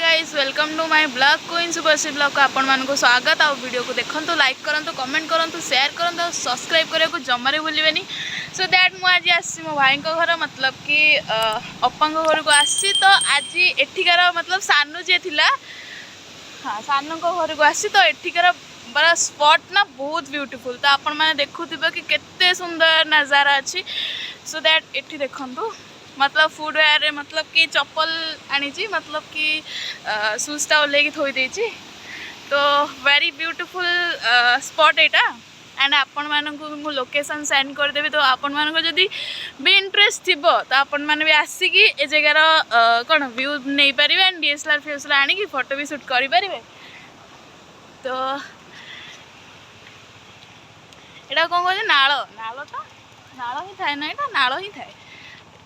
Guys welcome to my blog queen सुपरसी blog को आपण मानको स्वागत। आ वीडियो को देखंतु, लाइक करंतु, कमेंट करंतु, शेयर करंतु और सब्सक्राइब करे को जमारे भूलिबेनी। सो दैट मु आज आसी मो भाई को घर मतलब कि अप्पा को घर को आसी। तो आज एठिकार मतलब सानू जे थिला, हाँ सानू को घर को आसी। तो एठिकार बड़ा स्पॉट ना बहुत ब्यूटीफुल। तो आपण माने देखुथिबे कि केते सुंदर नजारा अछि। सो दैट एठी देखंतु मतलब फुटवेयर मतलब कि चप्पल आनी मतलब कि शूजटा ओल्लैकी थोई देछि। तो very beautiful spot Etah. And आपण मानकु मु लोकेशन सेंड कर देबी। तो आपण मानकु जदी भी इंटरेस्ट थिबो तो आपण माने भी आसी कि ए जगार कोन व्यू नै परिबे। एंड डीएसएलआर फेसला आनी कि फोटो भी शूट करि परिबे। तो एटा कोन कहजे नाळ नाळ तो नाळ ही थाए ना, एटा नाळ ही थाए।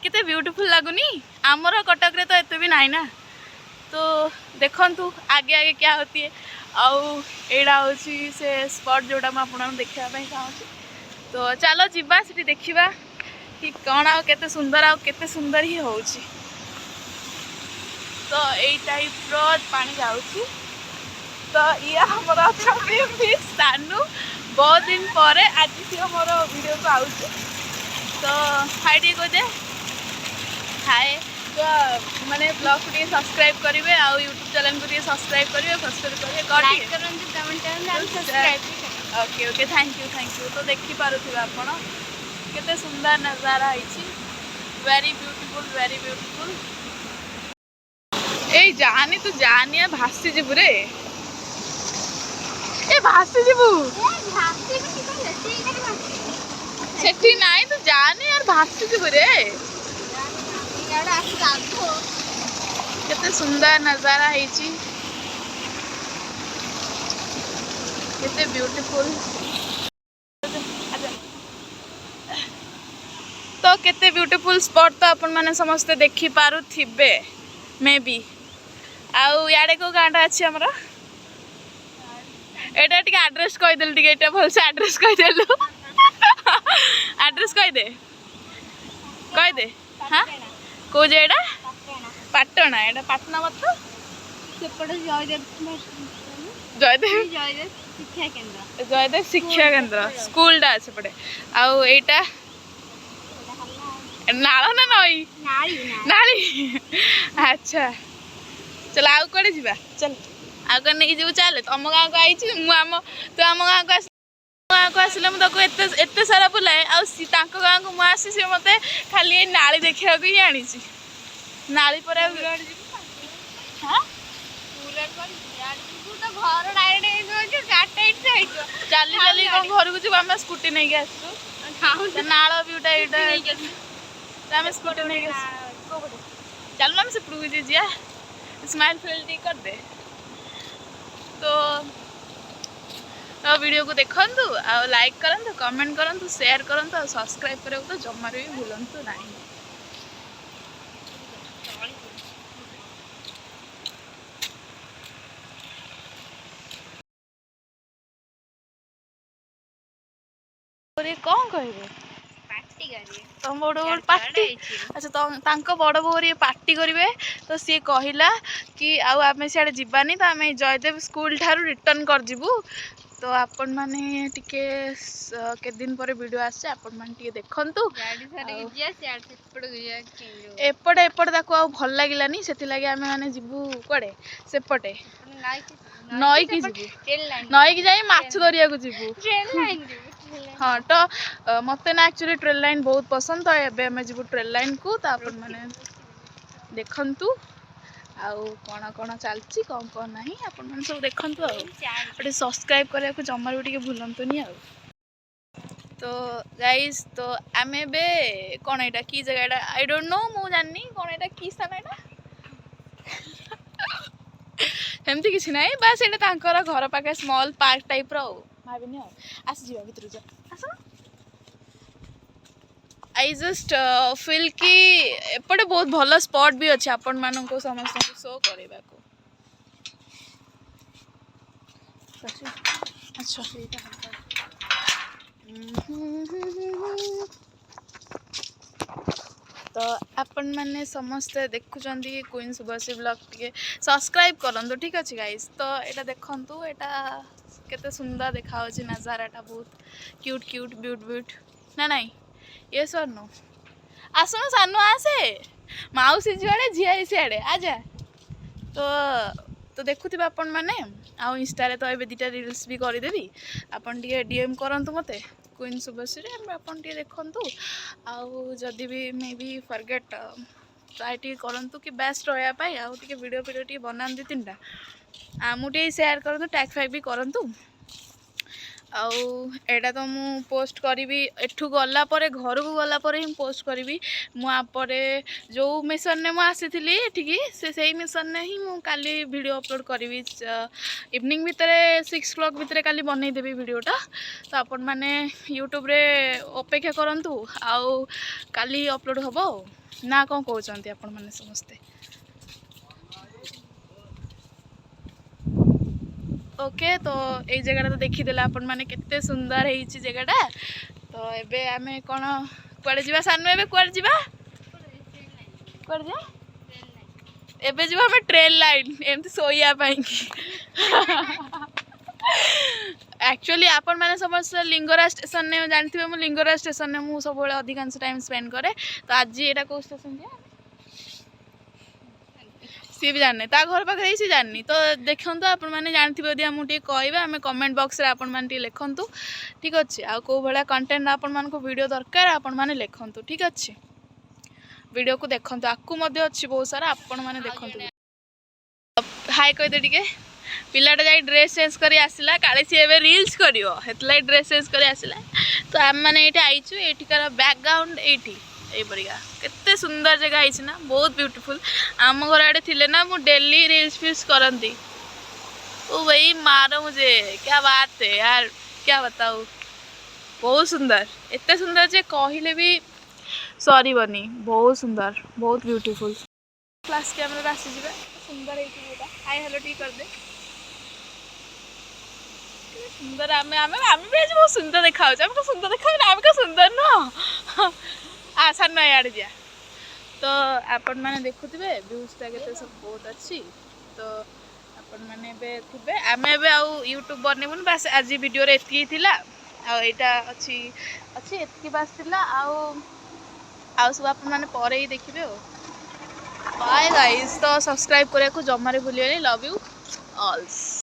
कितने ब्यूटीफुल लगुनी। आमर कटक रे तो एत भी नाई ना। तो देखंतु आगे आगे क्या होती है। आउ एडा होची से स्पॉट जोड़ा मैं आपन देखा चाहूँगी। तो चलो जीवा से देखा कि कौन आ केते सुंदर आ केते सुंदर ही होची। तो यही टाइप रो पानी जाउची। तो ये हमर भी सानू बहुत दिन पर आज सी हमर वीडियो को आउची। तो हाइडी को दे हाय। तो माने ब्लॉग को सब्सक्राइब करेंगे आ यूट्यूब चैनल को सब्सक्राइब करेंगे, सब्सक्राइब करेंगे, लाइक करंतु, कमेंट करंतु, subscribe. Okay okay thank you. तो देखि पारुथिबे आपण केते सुंदर नजारा आइछि। Very beautiful. ए जानी तू जानी यार भासी जिबु रे। ए भासी जिबु सेठी नाई तू जानी यार भासी जिबु रे। केते सुंदर नजारा है, केते ब्यूटीफुल। तो केते ब्यूटीफुल स्पॉट तो अपन माने समस्ते देखि पारु थिबे मे बी। आउ याडे को गांडा अछि हमरा। एटा टिके एड्रेस कहि देल, टिके एटा भल से एड्रेस कहि देलु। एड्रेस कहि दे हां को जेडा पाटना। एटा पाटना मतलब सेपटे जयदेव शिक्षा केंद्र स्कूल डा सेपटे। आउ एटा नाଳ ना नई नाली। अच्छा चल आउ कोडे जिबा। चल आउ कोन नै जिबु। चल तम गां को आइछि मु आम तो आम गां को आसिले मु तको एते सारा बुलाए। आ तांको गां को मु आसी से मते खाली ए नाली देखिया को ही आनी छी। नाली पर हां घर डायरेक्ट चाली चाली घर को जीव। आम स्कूटी नहीं के आसु नाल ब्यूटा एटा आम स्कूटी नहीं के चल ना से प्रूव जिया स्माइल फील कर दे। तो वीडियो को देखंतु आ लाइक करंतु, कमेंट करंतु, शेयर करंतु और सब्सक्राइब करे तो जमार भी भूलंतु नहीं। कौन कहे तुम बड़ पार्टी। अच्छा तो बड़ बोरी पार्टी करेंगे। तो सी कहला कि आम सियाड़े जीवानी। तो आम जयदेव स्कूल ठारू रिटर्न कर जीवु। तो आपण माने टिके के दिन पर वीडियो आसे आपण माने टिके देखंतु। एपटे ताको आ भल लागिलानी सेति लागि आमे माने जिवु कोडे सेपटे नई की जिवु। नई की जाई माछ दरिया को जिवु। हाँ तो मते ना एक्चुअली ट्रेन लाइन बहुत पसंद। तो एबे हमें जीवु ट्रेन लाइन को। तो आपण माने देखंतु आउ कोना कोना चलची कौन कौन नहीं आपण माने सब देखंतु। आउ सब्सक्राइब करे को जमार भी भूलंतुनी। आउ तो गाइस तो आमे बे कोन एटा की जगह एटा आई डोंट नो मु जाननी कोन एटा की स्थान एटा। हेमती किछि नाही बस एटा तांकर घर पाके स्मॉल पार्क टाइप रो भाबिनी। आ आसी जीवा भीतर जा आसो। आई जस्ट फील कि एपटे बहुत भल स्पॉट भी अच्छे आपण मानन को समस्त को शो करेबा को। अच्छा तो आपण मैंने समस्ते देखुचंदी क्वीन शुभश्री ब्लॉग टे सब्सक्राइब करंतु ठीक अच्छे गाइस। तो यहाँ देखंतु यहाँ केते सुंदर देखा नजाराटा बहुत क्यूट क्यूट ब्यूट ब्यूट ना नाई ये सर नो आसनो सानू आसे माउसी जुआड़े झिया सियाड़े आजा। तो देखुथिबा आपण माने आउ इंस्टा तो ए दुटा रील्स भी करदेवी आपन टे डीएम करंतु मते क्वीन शुभश्री आपन टे देखंतु आउ जदि भी may be forget try T करंतु कि बेस्ट रहा पाई आउ टे वीडियो टी बनान दी तीन टा मुझे शेयर करंतु टैग फैग भी करंतु आउ एटा तो मु पोस्ट करी एठू गला परे घर को गला परे ही पोस्ट करी मुझे जो मिशन ने मु आसी एठिकी से मिशन ने ही मु काली वीडियो अपलोड करी इवनिंग भितर 6 o'clock भितर काली बनई देबी वीडियोटा। तो आपण माने यूट्यूब रे अपेक्षा करंतु आउ काली अपलोड हबो ना कौन कहते आपण माने समस्ते। ओके तो ये जगह तो देखीदेला आपण माने केते सुंदर है जगहटा। तो एबे आमे कौन कुआडे जीवा सानू एबे कुआडे जीवा कुआडे जा एबे जीवा हमें ट्रेन लाइन एमती सोया पाई एक्चुअली आपण माने समस्त लिंगराज स्टेशन ने जानथिबे मु लिंगराज स्टेशन ने मु सब बेले अधिकांश टाइम स्पेंड करे। तो आज एटा को स्टेशन जे सी भी जानने ता घर पाखे सी जाननी। तो देखु आपण मैंने जानते यदि मुझे कहे आम कमेंट बॉक्स रे आपण मैंने लिखतु ठीक अच्छे आ कौ भाया कंटेंट आपण मानक वीडियो दरकार आपण मैंने लिखतु ठीक अच्छे वीडियो को देखु आकु अच्छी बहुत सारा आपण मैंने देखु हाय कहदे टे पिलाटा जाई ड्रेस चेंज कर आसला काले सी एबे रील्स करियो हेतला ड्रेस चेंज कर आसला। तो आम मैंने ये आईचु एठिकार बैकग्राउंड एठी एपरिका केते सुंदर जगह है ना बहुत ब्यूटीफुल आम घर आड़े थिले ना मु डेली रील्स फिल्स करती। ओ भाई मारो मुझे क्या बात है यार क्या बताऊँ बहुत सुंदर एते सुंदर जे कहले भी सॉरी बनी बहुत सुंदर बहुत ब्यूटीफुल क्लास कैमरा आसी जाए सुंदर है हाय हेलो टी कर दे सुंदर आमे आमे आमे भी आज बहुत सुंदर देखा आम सुंदर देखा आम का सुंदर न आशा ना यार जा। तो आपण मैंने देखुवे व्यूजटा के सब बहुत अच्छी। तो आपण मैंने थे आम ए यूट्यूब बनइबुन बास आज वीडियो रे एतकी थिला आईटा अच्छी अच्छी एतकी बास थिला आउ सब आपण मैंने पर ही देखिए। बाय गाइस तो सब्सक्राइब करने को जमारे भूलिए लव यू ऑल्स।